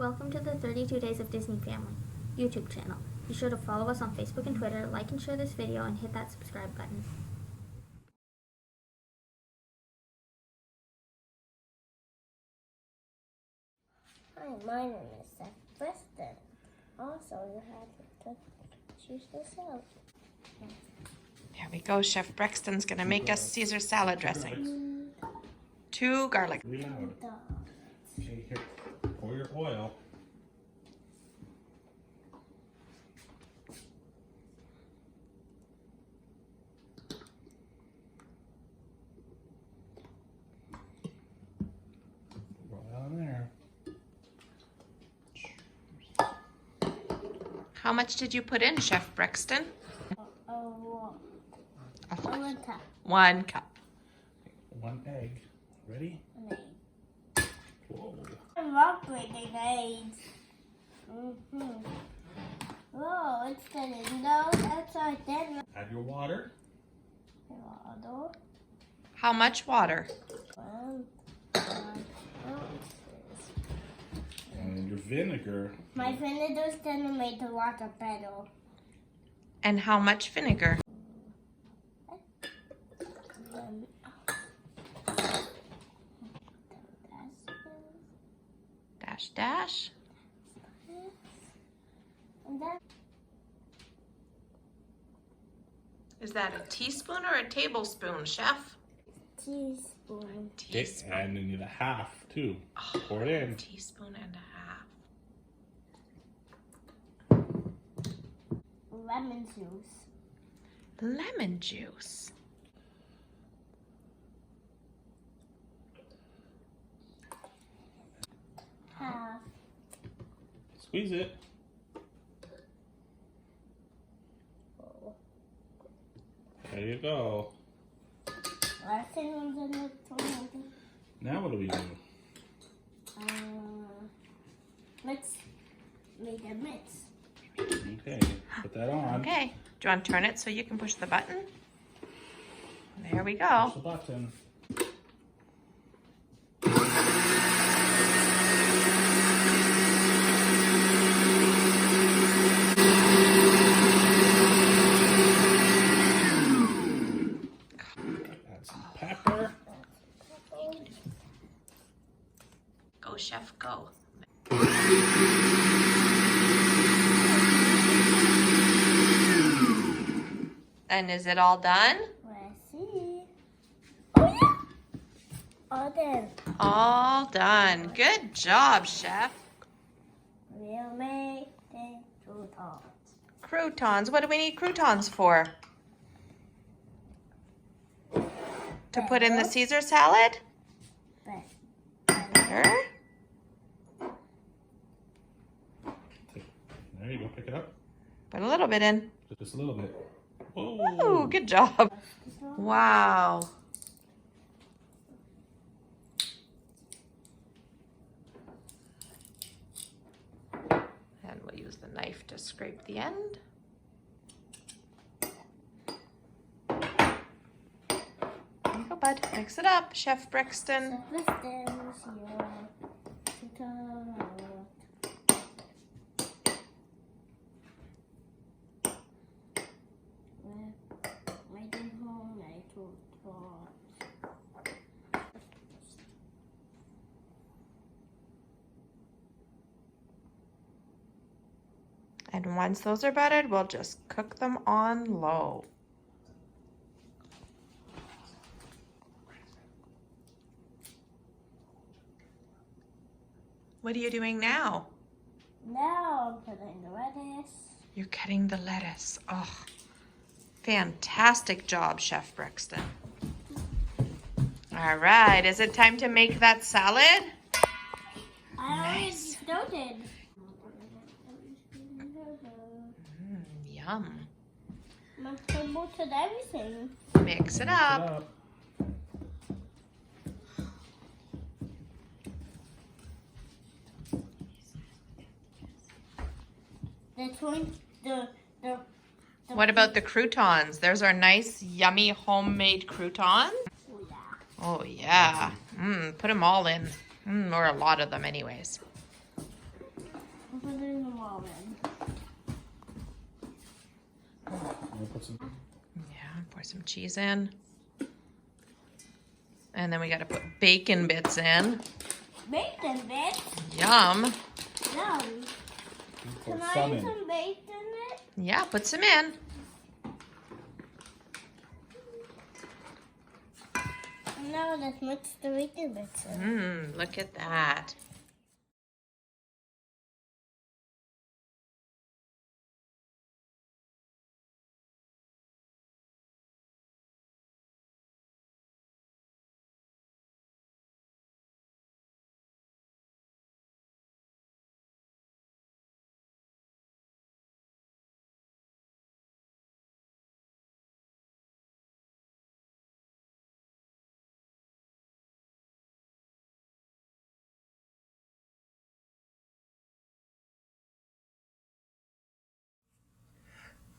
Welcome to the 32 Days of Disney Family YouTube channel. Be sure to follow us on Facebook and Twitter, like and share this video, and hit that subscribe button. Hi, my name is Chefbrexton. Also, you have to choose this out. There we go. Chef Brexton's going to make us Caesar salad dressing. 2 garlic. Really loud. Okay, here, pour your oil. Roll on there. How much did you put in, Chef Brexton? 1 cup. 1 cup. 1 egg. Ready? An egg. Whoa. I love breaking eggs. Whoa, it's getting those outside then. Add your water. Water. How much water? And your vinegar. My vinegar's gonna make the water better. And how much vinegar? Dash, dash. And then Is that a teaspoon or a tablespoon, Chef? teaspoon. Teaspoon. And you need a half too. Oh, Pour it in. Teaspoon and a half. Lemon juice. Lemon juice. Half. Squeeze it. There you go. I think I'm gonna tomato. Now what do we do? Let's make a mix. Okay, put that on. Okay. Do you want to turn it so you can push the button? There we Push go. the button. Add some pepper. Go, Chef, go. And is it all done? Let's see. Oh yeah! All done. All done. Good job, Chef. We'll make the croutons. Croutons. What do we need croutons for? To put in the Caesar salad? Sure. There you go, pick it up. Put a little bit in. Just a little bit. Ooh, Whoa. good job. Wow. And we'll use the knife to scrape the end. There you go, bud. Mix it up, Chef Brexton. And once those are buttered, we'll just cook them on low. What are you doing now? Now I'm putting the lettuce. You're cutting the lettuce. Oh, fantastic job, Chef Brexton. All right, is it time to make that salad? I already Nice. started. Yum. I'm promoted everything. Mix it Put it up. up. What about the croutons? There's our nice, yummy, homemade croutons. Oh, yeah. Oh, yeah. Put them all in. Or a lot of them anyways. all in. We'll put some. Yeah, pour some cheese in. And then we got to put bacon bits in. Bacon bits? Yum. Yum. Put Can I some eat in. some bacon in it? Yeah, put some in. No, let's mix the bacon bits in. Look at that.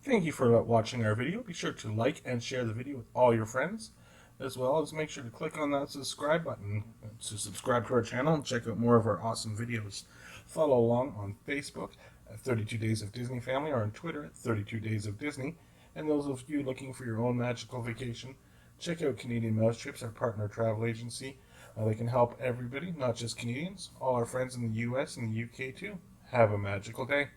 Thank you for watching our video. Be sure to like and share the video with all your friends, as well as make sure to click on that subscribe button to subscribe to our channel and check out more of our awesome videos. Follow along on Facebook at 32 Days of Disney Family or on Twitter at 32 Days of Disney. And those of you looking for your own magical vacation, check out Canadian Mouse Trips, our partner travel agency. They can help everybody, not just Canadians, all our friends in the US and the UK too. Have a magical day.